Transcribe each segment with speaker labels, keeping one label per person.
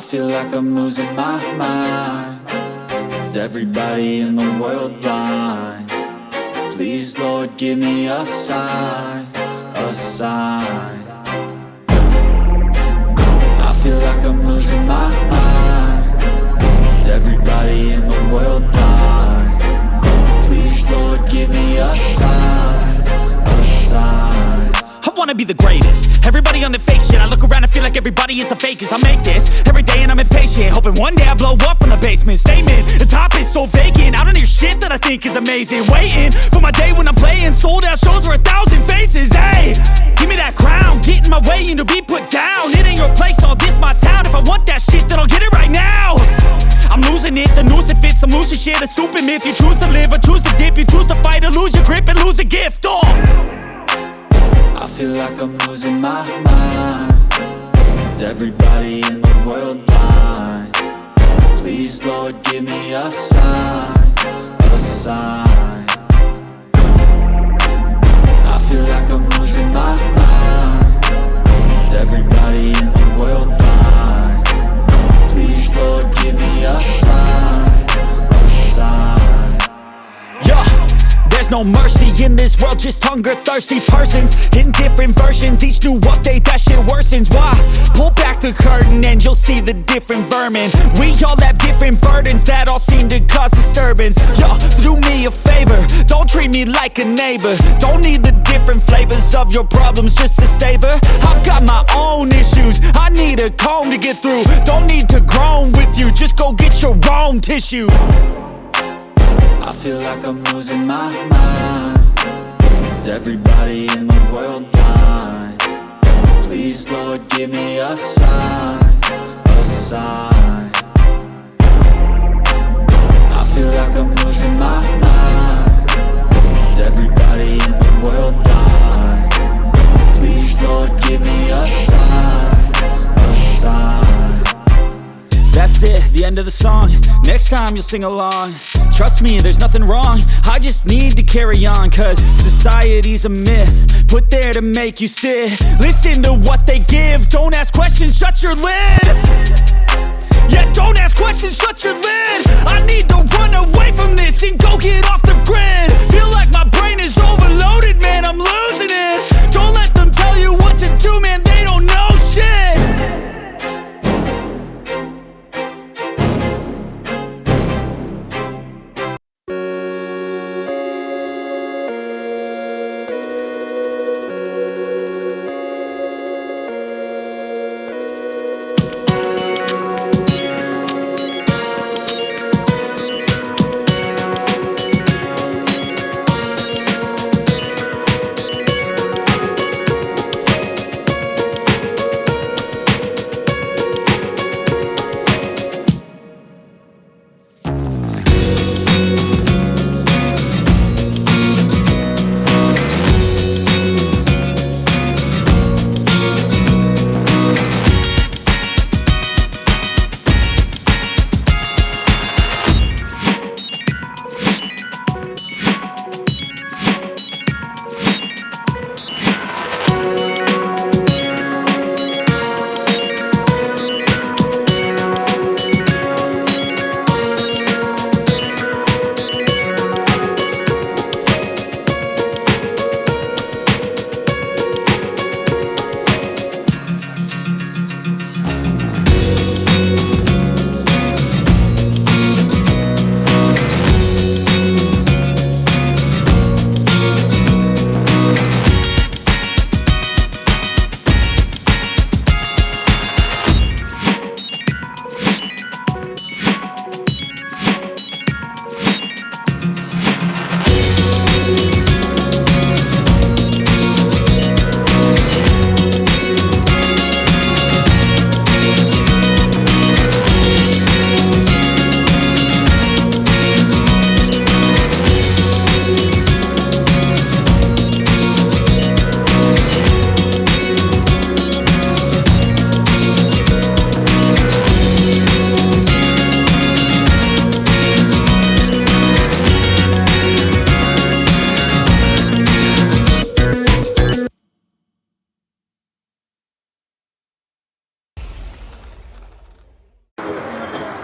Speaker 1: feel like I'm losing my mind. Is everybody in the world blind? Please, Lord, give me a sign, a sign. I feel like I'm losing my mind. Is everybody in the world blind? Please, Lord, give me a sign, a sign.
Speaker 2: I wanna be the greatest. Everybody on the fake shit. I look around and feel like everybody is the fakest. I make this every day and I'm impatient, hoping one day I blow up from the basement. Statement, the top is so vacant. I don't hear shit that I think is amazing. Waiting for my day when I'm playing sold out shows for 1,000 faces. Hey, give me that crown, get in my way and to be put down. It ain't your place, all this my town. If I want that shit, then I'll get it right now. I'm losing it, the noose it fits. I'm losing shit, a stupid myth. You choose to live or choose to dip. You choose to fight or lose your grip and lose a gift.
Speaker 1: I feel like I'm losing my mind. Is everybody in the world blind? Please, Lord, give me a sign, a sign. I feel like I'm losing my mind. Is everybody in the world blind? Please, Lord, give me a sign, a sign.
Speaker 2: Yeah. There's no mercy in this world, just hunger-thirsty persons in different versions. Each new update, that shit worsens. Why? Pull back the curtain and you'll see the different vermin. We all have different burdens that all seem to cause disturbance. Yo, so do me a favor, don't treat me like a neighbor. Don't need the different flavors of your problems just to savor. I've got my own issues, I need a comb to get through. Don't need to groan with you, just go get your own tissue.
Speaker 1: I feel like I'm losing my mind. Is everybody in the world blind? Please, Lord, give me a sign, a sign. I feel like I'm losing my mind. Is everybody in the world blind? Please, Lord, give me a sign, a sign.
Speaker 2: That's it, the end of the song. Next time you'll sing along. Trust me, there's nothing wrong. I just need to carry on, cause society's a myth put there to make you sit. Listen to what they give. Don't ask questions, shut your lid. Yeah, don't ask questions, shut your lid. I need to run away from this and go get off the grid. Feel like my brain is overloaded, man, I'm losing it. Don't let them tell you what to do, man, they don't know shit.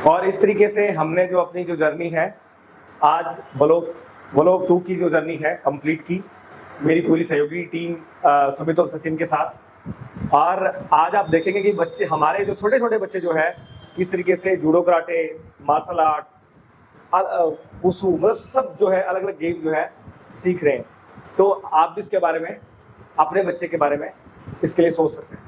Speaker 3: और इस तरीके से हमने जो अपनी जो journey है आज ब्लॉक 2 की जो जर्नी है कंप्लीट की, मेरी पूरी सहयोगी टीम सुमित और सचिन के साथ। और आज आप देखेंगे कि बच्चे हमारे जो छोटे छोटे बच्चे जो है किस तरीके से judo karate, martial art, wushu, मतलब सब जो है अलग अलग गेम जो है सीख रहे हैं। तो आप भी इसके बारे में, अपने बच्चे के बारे में इसके लिए सोच सकते हैं।